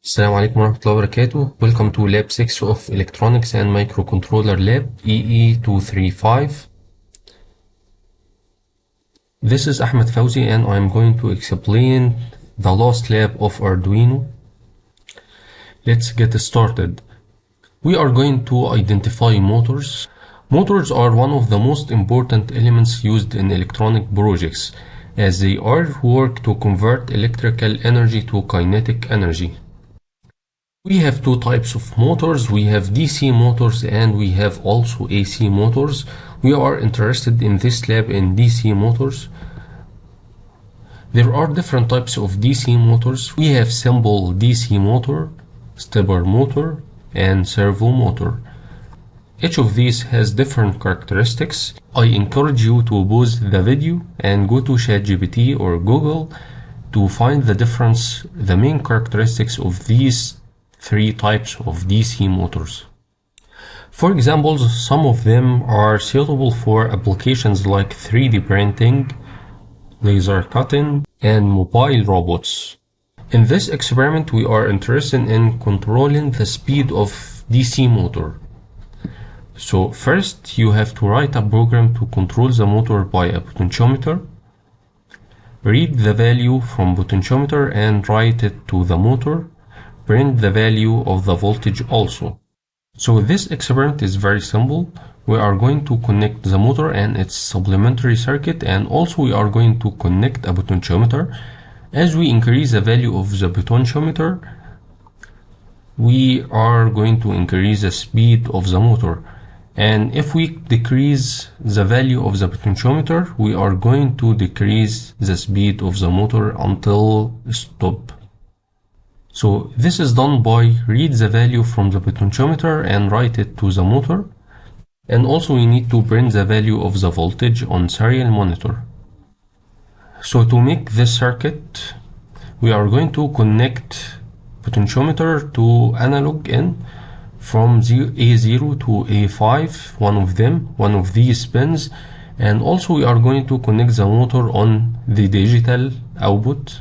السلام عليكم ورحمة الله وبركاته. Welcome to Lab 6 of Electronics and Microcontroller Lab EE235. This is Ahmed Fawzi and I'm going to explain the last lab of Arduino. Let's get started. We are going to identify motors. Motors are one of the most important elements used in electronic projects, as they are work to convert electrical energy to kinetic energy. We have two types of motors. We have DC motors and we have also AC motors. We are interested in this lab in DC motors. There are different types of DC motors. We have simple DC motor, stepper motor, and servo motor. Each of these has different characteristics. I encourage you to pause the video and go to ChatGPT or Google to find the main characteristics of these three types of DC motors. For example, some of them are suitable for applications like 3D printing, laser cutting, and mobile robots. In this experiment, we are interested in controlling the speed of DC motor. So first, you have to write a program to control the motor by a potentiometer. Read the value from potentiometer and write it to the motor. Print the value of the voltage also. So this experiment is very simple. We are going to connect the motor and its supplementary circuit, and also we are going to connect a potentiometer. As we increase the value of the potentiometer, we are going to increase the speed of the motor. And if we decrease the value of the potentiometer, we are going to decrease the speed of the motor until stop. So this is done by read the value from the potentiometer and write it to the motor. And also we need to print the value of the voltage on serial monitor. So to make this circuit, we are going to connect potentiometer to analog in from A0 to A5, one of these pins. And also we are going to connect the motor on the digital output.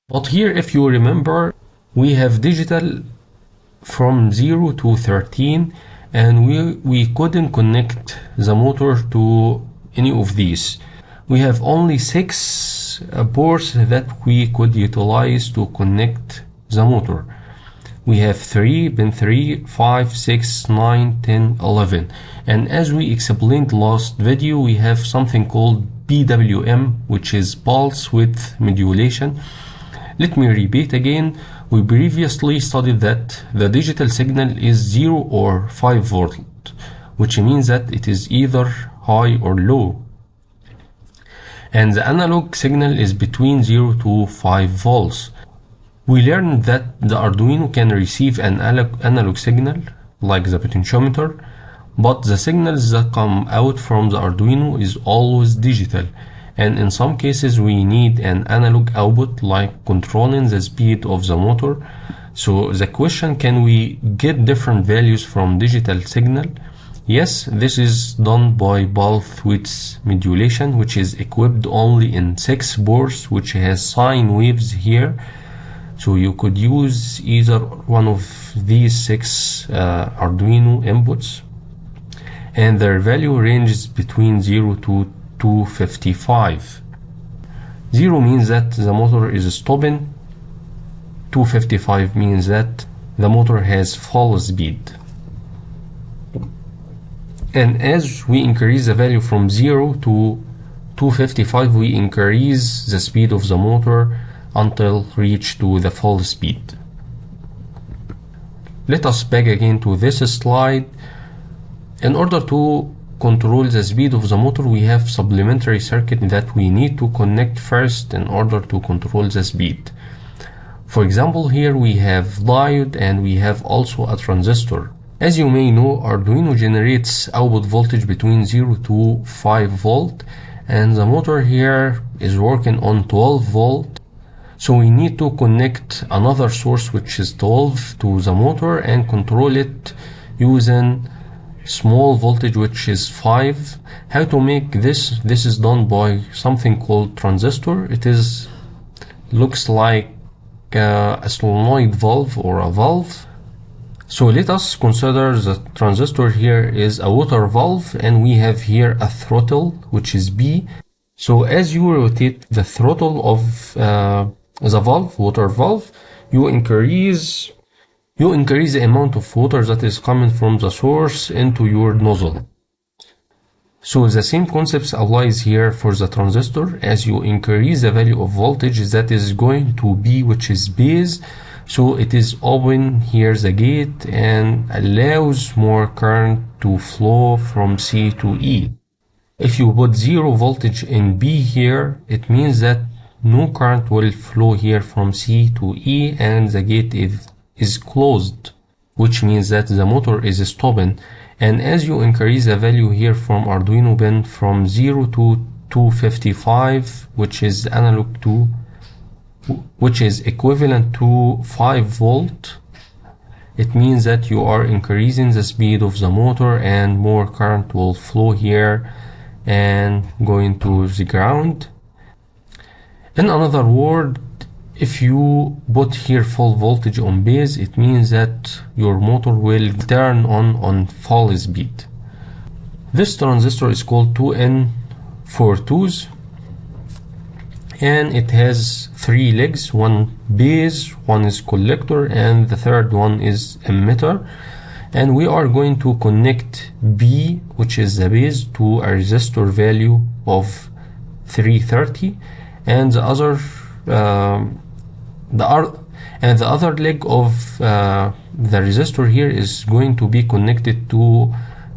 But here, if you remember, we have digital from 0 to 13 and we couldn't connect the motor to any of these. We have only 6 ports that we could utilize to connect the motor. We have 3, pin 3, 5, 6, 9, 10, 11. And as we explained last video, we have something called PWM, which is pulse width modulation. Let me repeat again. We previously studied that the digital signal is 0 or 5 volt, which means that it is either high or low. And the analog signal is between 0 to 5 volts. We learned that the Arduino can receive an analog signal, like the potentiometer, but the signals that come out from the Arduino is always digital. And in some cases we need an analog output, like controlling the speed of the motor. So the question, can we get different values from digital signal? Yes, this is done by pulse width modulation, which is equipped only in 6 boards, which has sine waves here. So you could use either one of these 6 Arduino inputs, and their value ranges between 0 to 255. 0 means that the motor is stopping. 255 means that the motor has full speed. And as we increase the value from 0 to 255, we increase the speed of the motor until reach to the full speed. Let us back again to this slide. In order to control the speed of the motor, we have supplementary circuit that we need to connect first in order to control the speed. For example, here we have diode and we have also a transistor. As you may know, Arduino generates output voltage between 0 to 5 volt, and the motor here is working on 12 volt. So we need to connect another source, which is 12, to the motor and control it using small voltage, which is 5. How to make this? This is done by something called transistor. It looks like a solenoid valve or a valve. So let us consider the transistor here is a water valve, and we have here a throttle which is B. So as you rotate the throttle of the valve, water valve, you increase the amount of water that is coming from the source into your nozzle. So the same concepts applies here for the transistor. As you increase the value of voltage that is going to be, which is base, so it is open here the gate and allows more current to flow from C to E. If you put 0 voltage in B here, it means that no current will flow here from C to E and the gate is closed, which means that the motor is stopping. And as you increase the value here from Arduino pin from 0 to 255, which is analog to, which is equivalent to 5 volt, it means that you are increasing the speed of the motor and more current will flow here and going to the ground. In another word, if you put here full voltage on base, it means that your motor will turn on full speed. This transistor is called 2N42s, and it has 3 legs, one base, one is collector, and the third one is emitter. And we are going to connect B, which is the base, to a resistor value of 330, and the other leg of the resistor here is going to be connected to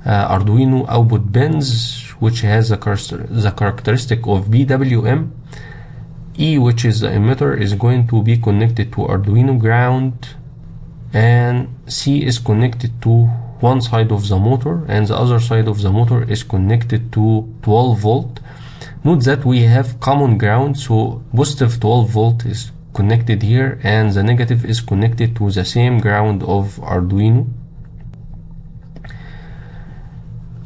Arduino output pins, which has the characteristic of BWM. E, which is the emitter, is going to be connected to Arduino ground, and C is connected to one side of the motor, and the other side of the motor is connected to 12 volt. Note that we have common ground, so positive 12 volt is connected here and the negative is connected to the same ground of Arduino.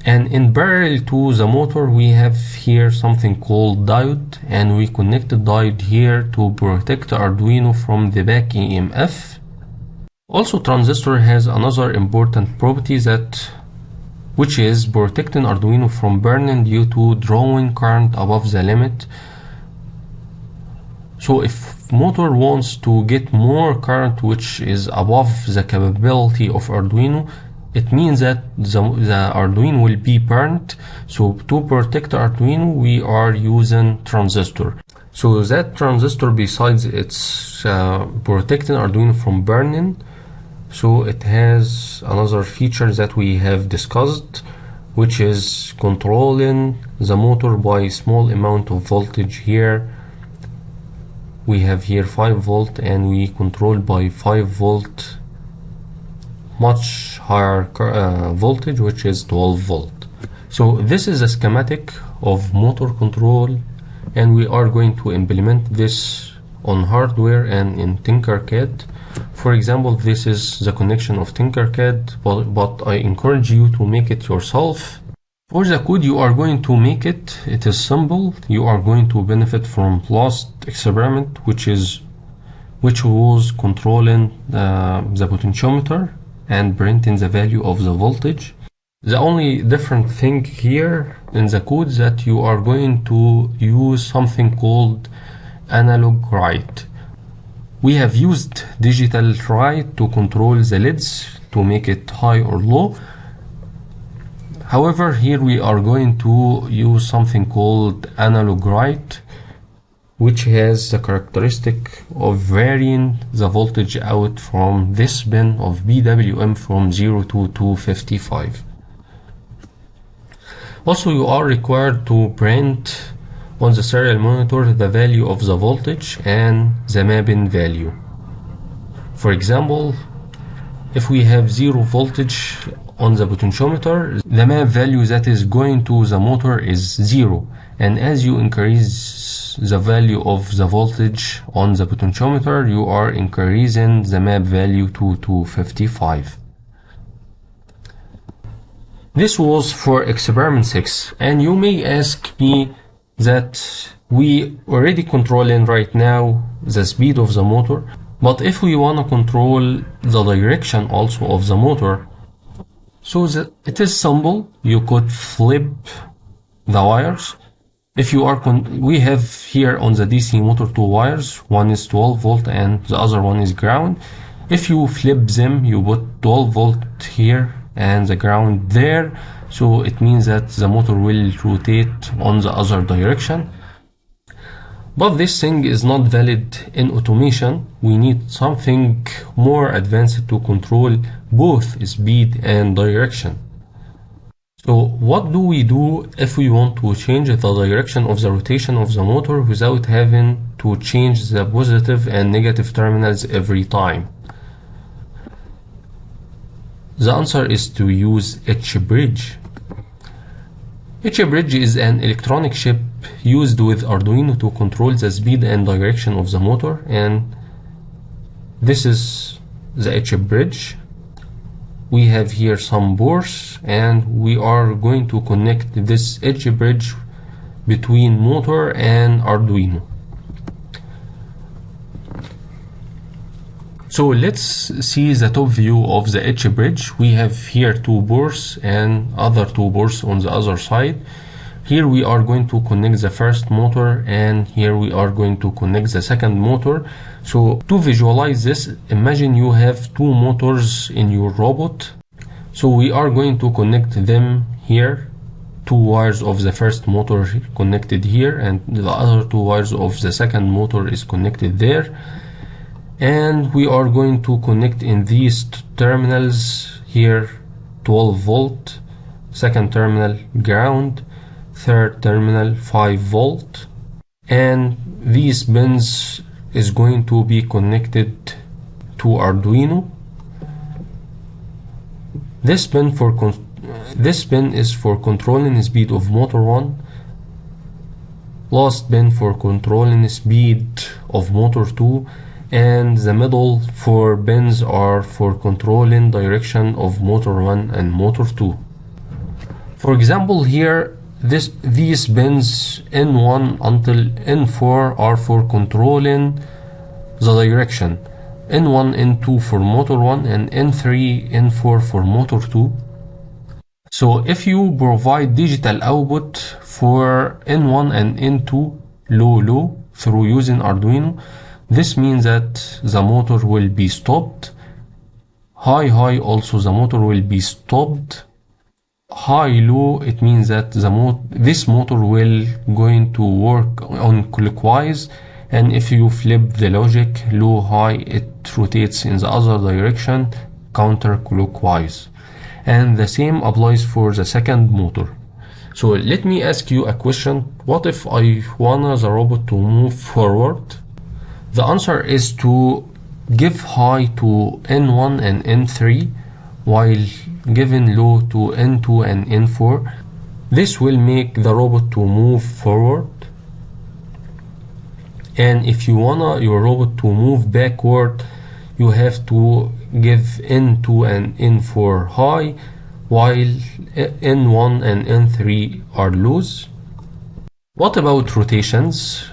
And in parallel to the motor we have here something called diode, and we connected diode here to protect Arduino from the back EMF. Also, transistor has another important property which is protecting Arduino from burning due to drawing current above the limit. So if motor wants to get more current which is above the capability of Arduino, it means that the Arduino will be burnt. So to protect Arduino we are using transistor. So that transistor, besides it's protecting Arduino from burning, so it has another feature that we have discussed, which is controlling the motor by small amount of voltage. Here we have here 5 volt and we control by 5 volt much higher voltage, which is 12 volt. So this is a schematic of motor control, and we are going to implement this on hardware and in Tinkercad. For example, this is the connection of Tinkercad, but I encourage you to make it yourself. For the code you are going to make it is simple. You are going to benefit from last experiment, which was controlling the potentiometer and printing the value of the voltage. The only different thing here in the code that you are going to use something called analog write. We have used digital write to control the LEDs to make it high or low. However, here we are going to use something called analog write, which has the characteristic of varying the voltage out from this pin of BWM from 0 to 255. Also, you are required to print on the serial monitor the value of the voltage and the mapping value. For example, if we have 0 voltage on the potentiometer, the map value that is going to the motor is 0, and as you increase the value of the voltage on the potentiometer, you are increasing the map value to 255. This was for experiment 6, and you may ask me that we already controlling right now the speed of the motor. But if we want to control the direction also of the motor, so it is simple. You could flip the wires. If you are we have here on the DC motor two wires, one is 12 volt and the other one is ground. If you flip them, you put 12 volt here and the ground there, so it means that the motor will rotate on the other direction. But this thing is not valid in automation. We need something more advanced to control both speed and direction. So what do we do if we want to change the direction of the rotation of the motor without having to change the positive and negative terminals every time? The answer is to use H-bridge. H-bridge is an electronic chip used with Arduino to control the speed and direction of the motor, and this is the H-bridge. We have here some boards and we are going to connect this H-bridge between motor and Arduino. So let's see the top view of the H-bridge. We have here two boards and other two boards on the other side. Here we are going to connect the first motor and here we are going to connect the second motor. So to visualize this, imagine you have two motors in your robot. So we are going to connect them here. Two wires of the first motor connected here and the other two wires of the second motor is connected there. And we are going to connect in these terminals here 12 volt, second terminal ground, third terminal 5 volt, and these pins is going to be connected to Arduino. This pin is for controlling the speed of motor 1, last pin for controlling the speed of motor 2, and the middle four pins are for controlling direction of motor 1 and motor 2. For example, here these pins N1 until N4 are for controlling the direction, N1, N2 for motor 1 and N3, N4 for motor 2. So if you provide digital output for N1 and N2 low through using Arduino, this means that the motor will be stopped. High also the motor will be stopped. High-low, it means that this motor will going to work on clockwise, and if you flip the logic low-high, it rotates in the other direction counterclockwise. And the same applies for the second motor. So let me ask you a question. What if I want the robot to move forward? The answer is to give high to N1 and N3 while giving low to N2 and N4. This will make the robot to move forward. And if you want your robot to move backward, you have to give N2 and N4 high while N1 and N3 are lows. What about rotations?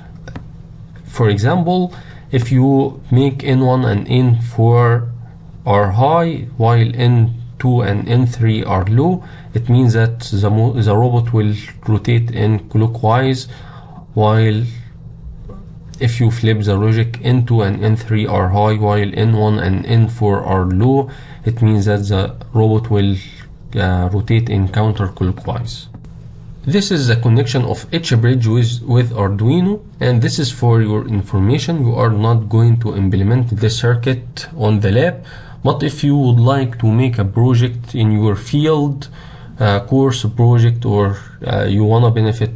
For example, if you make N1 and N4 are high while N2 and N3 are low, it means that the robot will rotate in clockwise, while if you flip the logic, N2 and N3 are high while N1 and N4 are low, it means that the robot will rotate in counterclockwise. This is the connection of H-bridge with Arduino, and this is for your information. You are not going to implement this circuit on the lab, but if you would like to make a project in your field, course project, or you want to benefit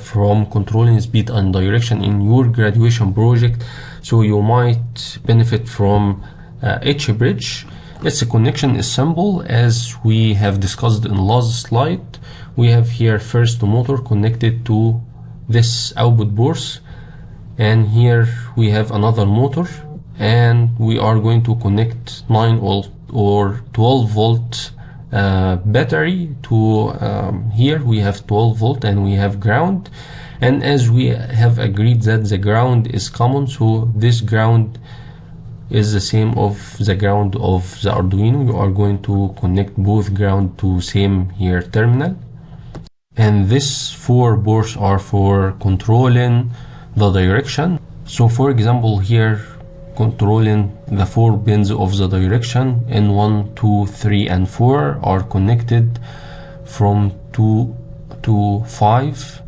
from controlling speed and direction in your graduation project, so you might benefit from H-bridge. Its connection is simple, as we have discussed in the last slide. We have here first motor connected to this output board, and here we have another motor, and we are going to connect 9 volt or 12 volt battery to here we have 12 volt and we have ground. And as we have agreed that the ground is common, so this ground is the same of the ground of the Arduino. You are going to connect both ground to same here terminal. And these 4 ports are for controlling the direction. So for example here, controlling the 4 pins of the direction in 1, 2, 3 and 4 are connected from 2 to 5.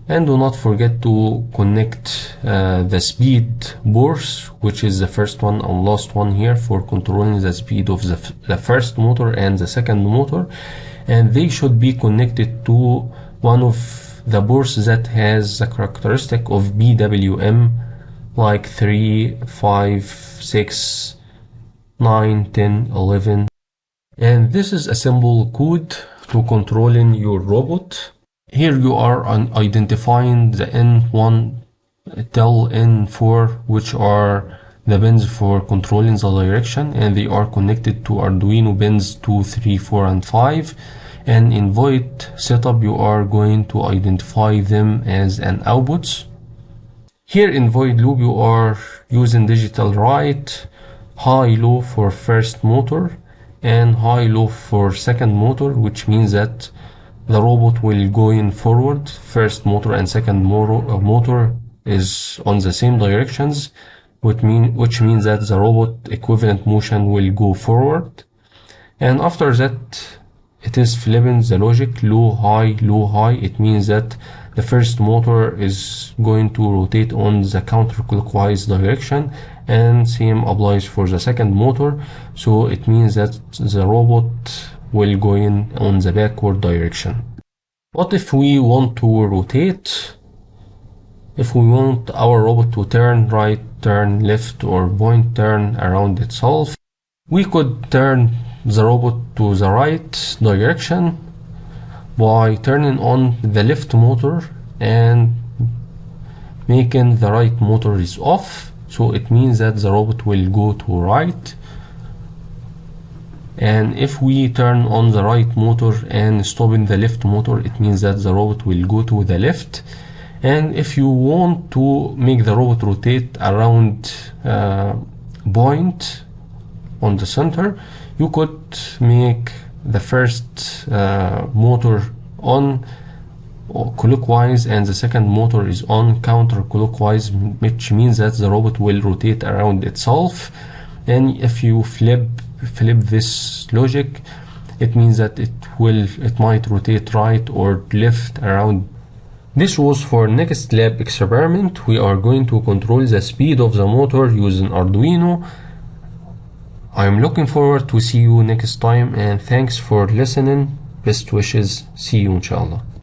And do not forget to connect the speed ports, which is the first one and last one here, for controlling the speed of the first motor and the second motor. And they should be connected to one of the ports that has the characteristic of PWM, like 3, 5, 6, 9, 10, 11. And this is a simple code to controlling your robot. Here you are identifying the N1 till N4, which are the pins for controlling the direction, and they are connected to Arduino pins 2, 3, 4 and 5. And in void setup you are going to identify them as an outputs. Here in void loop you are using digital write, high low for first motor and high low for second motor, which means that the robot will go in forward. First motor and second motor is on the same directions, which means that the robot equivalent motion will go forward. And after that it is flipping the logic low high low high. It means that the first motor is going to rotate on the counterclockwise direction, and same applies for the second motor. So it means that the robot will go in on the backward direction. What if we want to rotate? If we want our robot to turn right, turn left, or point turn around itself, we could turn the robot to the right direction by turning on the left motor and making the right motor is off. So it means that the robot will go to right. And if we turn on the right motor and stopping the left motor, it means that the robot will go to the left. And if you want to make the robot rotate around point on the center, you could make the first motor on clockwise and the second motor is on counterclockwise, which means that the robot will rotate around itself. And if you flip this logic, it means that it might rotate right or left around. This was for next lab experiment. We are going to control the speed of the motor using Arduino. I'm looking forward to see you next time, and thanks for listening. Best wishes. See you inshallah.